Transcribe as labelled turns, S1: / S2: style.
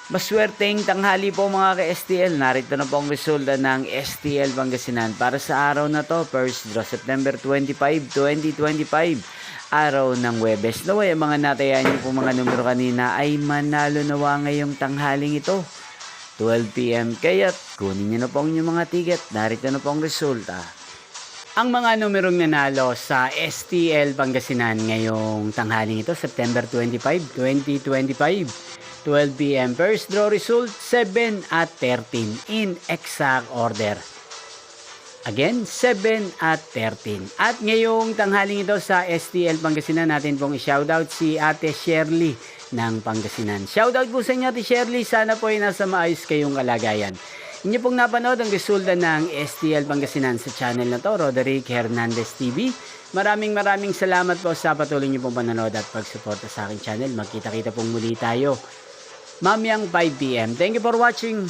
S1: Maswerteng tanghali po mga ka-STL. Narito na po ang resulta ng STL Pangasinan para sa araw na to, first draw September 25, 2025. Araw ng Huwebes. Naway ang mga natayan niyo po mga numero kanina ay manalo nawa ngayong tanghaling ito. 12 PM. Kaya't kunin niyo na po ang inyong mga ticket. Narito na po ang resulta. Ang mga numerong nanalo sa STL Pangasinan ngayong tanghaling ito, September 25, 2025. 12 PM. First draw result, 7 at 13 in exact order. Again, 7 at 13. At ngayong tanghaling ito sa STL Pangasinan, natin pong i-shoutout si Ate Shirley ng Pangasinan. Shoutout po sa inyo, Ate Shirley. Sana po ay nasa maayos kayong kalagayan. Inyo pong napanood ang resulta ng STL Pangasinan sa channel na to, Roderick Hernandez TV. Maraming salamat po sa patuloy niyo pong panonood at pagsuporta sa aking channel. Magkita-kita pong muli tayo mamayang 5 PM. Thank you for watching.